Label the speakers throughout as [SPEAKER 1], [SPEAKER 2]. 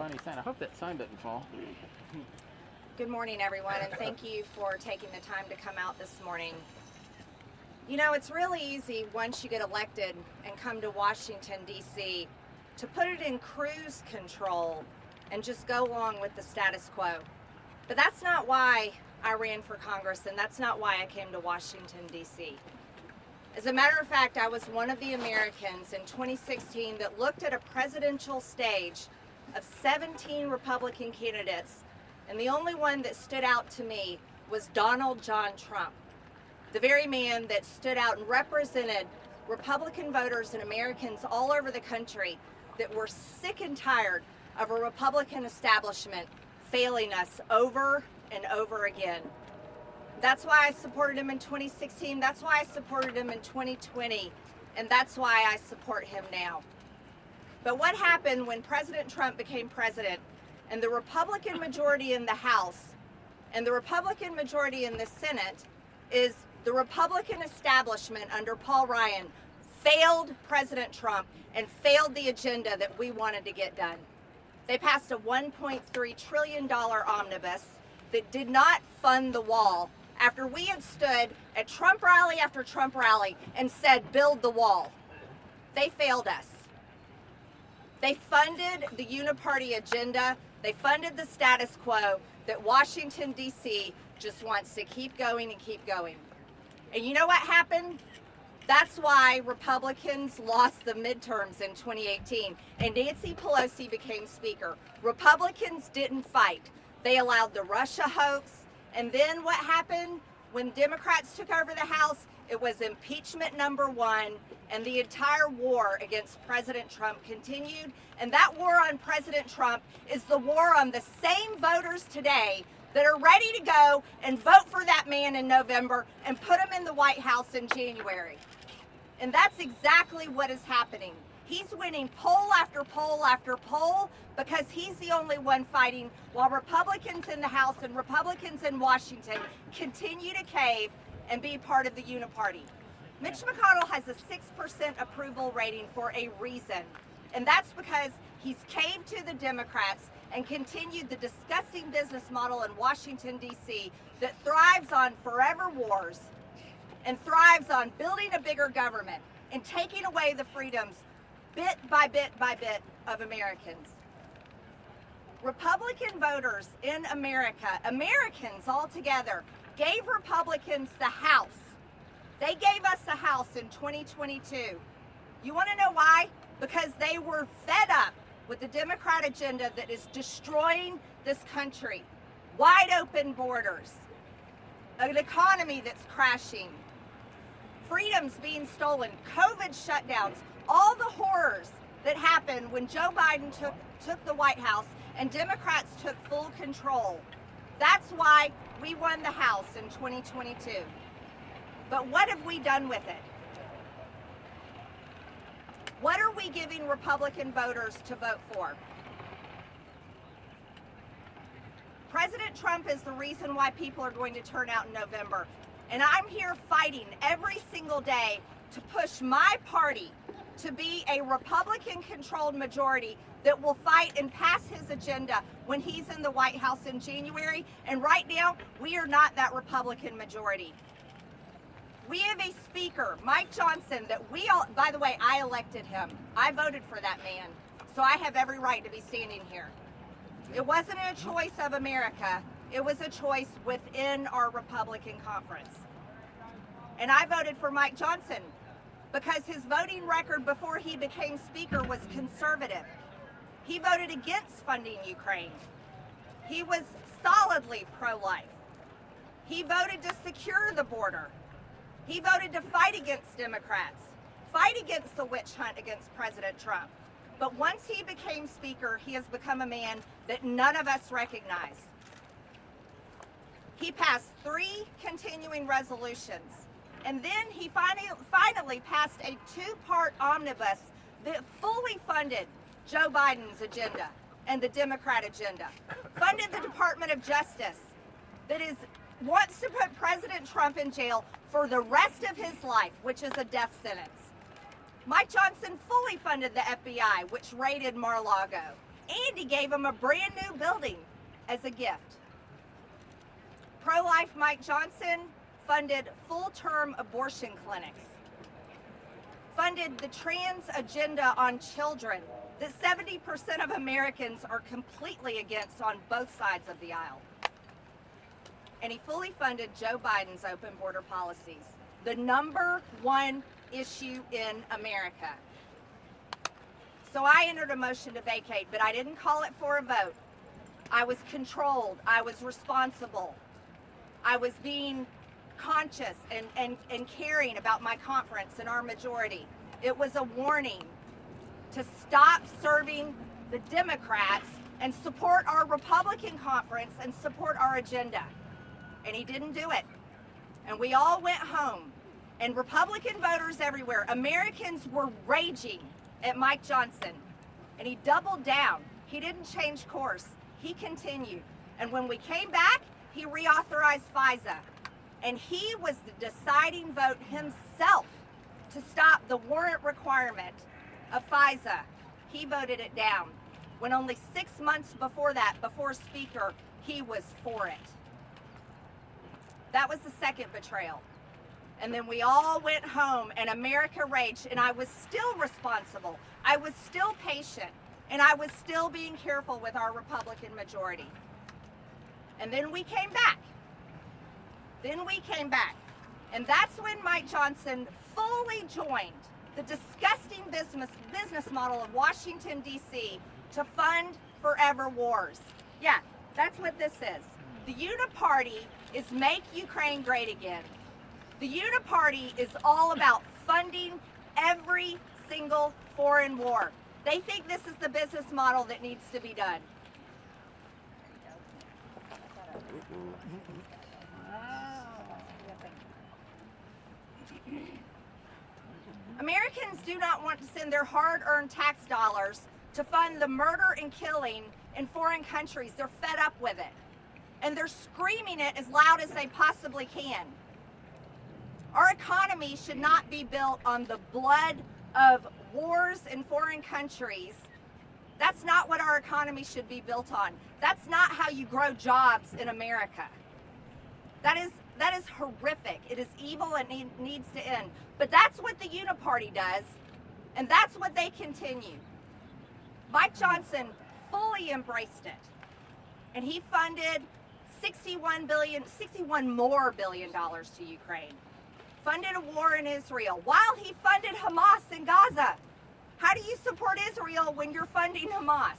[SPEAKER 1] funny sign. I hope that sign doesn't fall.
[SPEAKER 2] Good morning, everyone, and thank you for taking the time to come out this morning. You know, it's really easy once you get elected and come to Washington, D.C., to put it in cruise control and just go along with the status quo. But that's not why I ran for Congress, and that's not why I came to Washington, D.C. As a matter of fact, I was one of the Americans in 2016 that looked at a presidential stage of 17 Republican candidates, and the only one that stood out to me was Donald John Trump, the very man that stood out and represented Republican voters and Americans all over the country that were sick and tired of a Republican establishment failing us over and over again. That's why I supported him in 2016, that's why I supported him in 2020, and that's why I support him now. But what happened when President Trump became president and the Republican majority in the House and the Republican majority in the Senate is the Republican establishment under Paul Ryan failed President Trump and failed the agenda that we wanted to get done. They passed a $1.3 trillion omnibus that did not fund the wall after we had stood at Trump rally after Trump rally and said, build the wall. They failed us. They funded the uni-party agenda. They funded the status quo that Washington, D.C. just wants to keep going and keep going. And you know what happened? That's why Republicans lost the midterms in 2018 and Nancy Pelosi became Speaker. Republicans didn't fight. They allowed the Russia hoax. And then what happened when Democrats took over the House? It was impeachment #1, and the entire war against President Trump continued. And that war on President Trump is the war on the same voters today that are ready to go and vote for that man in November and put him in the White House in January. And that's exactly what is happening. He's winning poll after poll after poll because he's the only one fighting while Republicans in the House and Republicans in Washington continue to cave and be part of the uni-party. Mitch McConnell has a 6% approval rating for a reason, and that's because he's caved to the Democrats and continued the disgusting business model in Washington, D.C. that thrives on forever wars and thrives on building a bigger government and taking away the freedoms bit by bit by bit of Americans. Republican voters in America, Americans altogether, gave Republicans the House. They gave us the House in 2022. You want to know why? Because they were fed up with the Democrat agenda that is destroying this country. Wide open borders, an economy that's crashing, freedoms being stolen, COVID shutdowns, all the horrors that happened when Joe Biden took the White House and Democrats took full control. That's why we won the House in 2022. But what have we done with it? What are we giving Republican voters to vote for? President Trump is the reason why people are going to turn out in November. And I'm here fighting every single day to push my party to be a Republican-controlled majority that will fight and pass his agenda when he's in the White House in January. And right now, we are not that Republican majority. We have a speaker, Mike Johnson, that we all, by the way, I elected him. I voted for that man, so I have every right to be standing here. It wasn't a choice of America. It was a choice within our Republican conference. And I voted for Mike Johnson because his voting record before he became Speaker was conservative. He voted against funding Ukraine. He was solidly pro-life. He voted to secure the border. He voted to fight against Democrats, fight against the witch hunt against President Trump. But once he became Speaker, he has become a man that none of us recognize. He passed 3 continuing resolutions, and then he finally passed a 2-part omnibus that fully funded Joe Biden's agenda and the Democrat agenda, funded the Department of Justice that wants to put President Trump in jail for the rest of his life, which is a death sentence. Mike Johnson fully funded the FBI, which raided Mar-a-Lago, and he gave them a brand new building as a gift. Pro-life Mike Johnson funded full-term abortion clinics, funded the trans agenda on children that 70% of Americans are completely against on both sides of the aisle. And he fully funded Joe Biden's open border policies, the #1 issue in America. So I entered a motion to vacate, but I didn't call it for a vote. I was controlled, I was responsible. I was being conscious and caring about my conference and our majority. It was a warning to stop serving the Democrats and support our Republican conference and support our agenda. And he didn't do it. And we all went home. And Republican voters everywhere, Americans were raging at Mike Johnson. And he doubled down. He didn't change course. He continued. And when we came back, he reauthorized FISA. And he was the deciding vote himself to stop the warrant requirement of FISA. He voted it down. When only 6 months before that, before Speaker, he was for it. That was the second betrayal. And then we all went home and America raged, and I was still responsible. I was still patient, and I was still being careful with our Republican majority. And then we came back. And that's when Mike Johnson fully joined the disgusting business model of Washington, D.C. to fund forever wars. Yeah, that's what this is. The uni-party is Make Ukraine Great Again. The uni-party is all about funding every single foreign war. They think this is the business model that needs to be done. Americans do not want to send their hard-earned tax dollars to fund the murder and killing in foreign countries. They're fed up with it. And they're screaming it as loud as they possibly can. Our economy should not be built on the blood of wars in foreign countries. That's not what our economy should be built on. That's not how you grow jobs in America. That is horrific. It is evil and needs to end. But that's what the uni-party does, and that's what they continue. Mike Johnson fully embraced it, and he funded $61 more billion to Ukraine. Funded a war in Israel while he funded Hamas in Gaza. How do you support Israel when you're funding Hamas?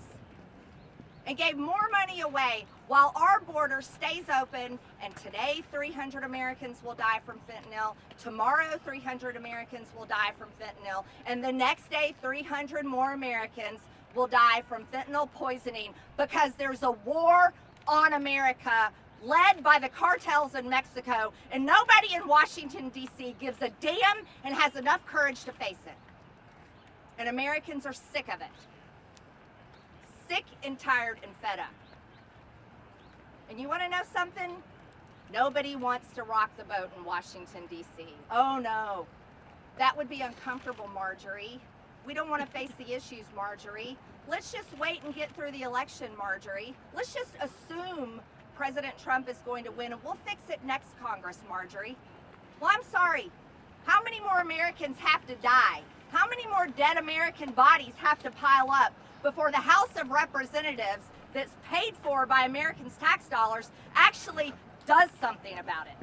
[SPEAKER 2] And gave more money away while our border stays open, and today 300 Americans will die from fentanyl, tomorrow 300 Americans will die from fentanyl, and the next day 300 more Americans will die from fentanyl poisoning because there's a war on America led by the cartels in Mexico, and nobody in Washington, D.C. gives a damn and has enough courage to face it. And Americans are sick of it. Sick and tired and fed up. And you want to know something? Nobody wants to rock the boat in Washington, D.C. Oh no, that would be uncomfortable, Marjorie. We don't want to face the issues, Marjorie. Let's just wait and get through the election, Marjorie. Let's just assume President Trump is going to win and we'll fix it next Congress, Marjorie. Well, I'm sorry. How many more Americans have to die? How many more dead American bodies have to pile up before the House of Representatives that's paid for by Americans' tax dollars actually does something about it?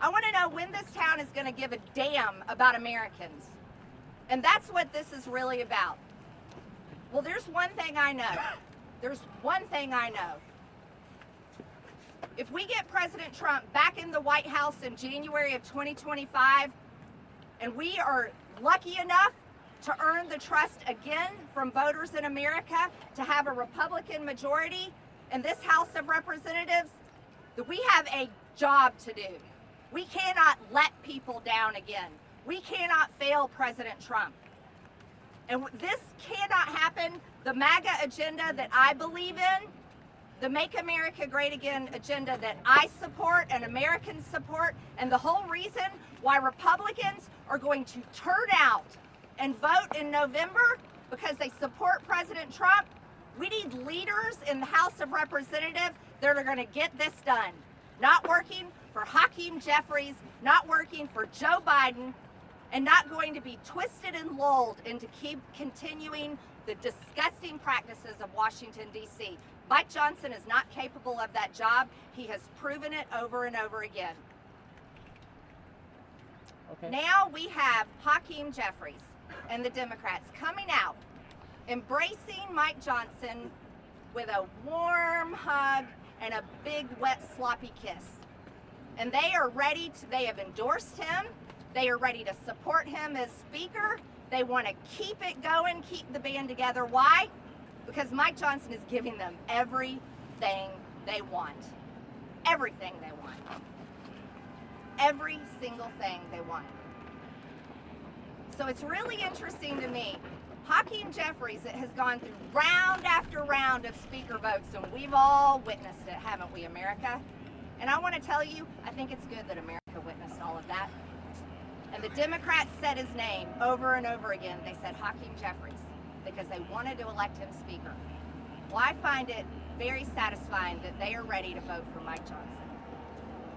[SPEAKER 2] I want to know when this town is going to give a damn about Americans. And that's what this is really about. Well, there's one thing I know. There's one thing I know. If we get President Trump back in the White House in January of 2025, and we are lucky enough to earn the trust again from voters in America to have a Republican majority in this House of Representatives, that we have a job to do. We cannot let people down again. We cannot fail President Trump. And this cannot happen. The MAGA agenda that I believe in, the Make America Great Again agenda that I support and Americans support, and the whole reason why Republicans are going to turn out and vote in November, because they support President Trump. We need leaders in the House of Representatives that are going to get this done. Not working for Hakeem Jeffries, not working for Joe Biden, and not going to be twisted and lulled into keep continuing the disgusting practices of Washington, D.C. Mike Johnson is not capable of that job. He has proven it over and over again.
[SPEAKER 1] Okay.
[SPEAKER 2] Now we have Hakeem Jeffries and the Democrats coming out, embracing Mike Johnson with a warm hug and a big, wet, sloppy kiss. And they are ready to, they have endorsed him. They are ready to support him as Speaker. They want to keep it going, keep the band together. Why? Because Mike Johnson is giving them everything they want. Everything they want. Every single thing they want. So it's really interesting to me. Hakeem Jeffries has gone through round after round of Speaker votes, and we've all witnessed it, haven't we, America? And I want to tell you, I think it's good that America witnessed all of that. And the Democrats said his name over and over again. They said Hakeem Jeffries because they wanted to elect him Speaker. Well, I find it very satisfying that they are ready to vote for Mike Johnson.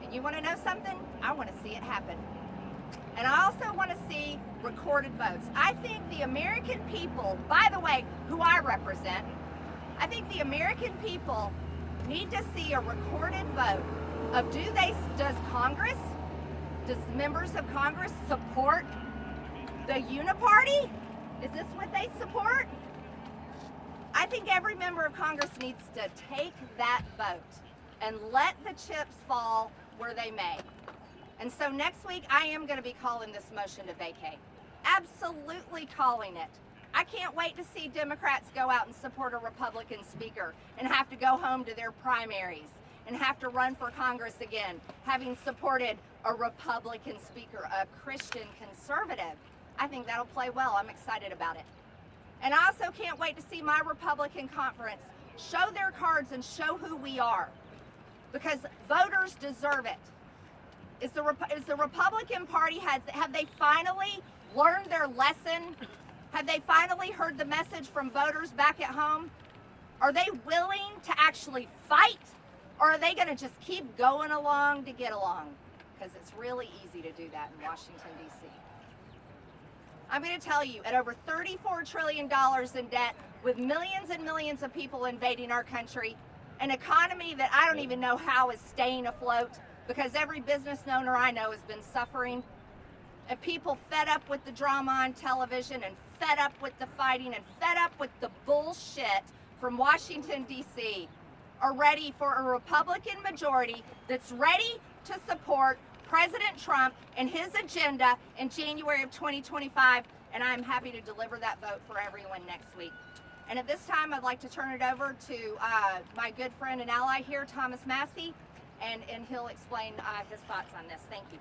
[SPEAKER 2] And you want to know something? I want to see it happen. And I also want to see recorded votes. I think the American people, by the way, who I represent, I think the American people need to see a recorded vote of does Congress, does members of Congress support the uni-party? Is this what they support? I think every member of Congress needs to take that vote and let the chips fall where they may. And so next week, I am going to be calling this motion to vacate. Absolutely calling it. I can't wait to see Democrats go out and support a Republican Speaker and have to go home to their primaries and have to run for Congress again, having supported a Republican Speaker, a Christian conservative. I think that'll play well. I'm excited about it. And I also can't wait to see my Republican conference show their cards and show who we are, because voters deserve it. Is the Republican Party, have they finally learned their lesson? Have they finally heard the message from voters back at home? Are they willing to actually fight? Or are they going to just keep going along to get along? Because it's really easy to do that in Washington, D.C. I'm going to tell you, at over $34 trillion in debt, with millions and millions of people invading our country, an economy that I don't even know how is staying afloat, because every business owner I know has been suffering, and people fed up with the drama on television and fed up with the fighting and fed up with the bullshit from Washington, D.C., are ready for a Republican majority that's ready to support President Trump and his agenda in January of 2025, and I'm happy to deliver that vote for everyone next week. And at this time, I'd like to turn it over to my good friend and ally here, Thomas Massey, and he'll explain his thoughts on this. Thank you.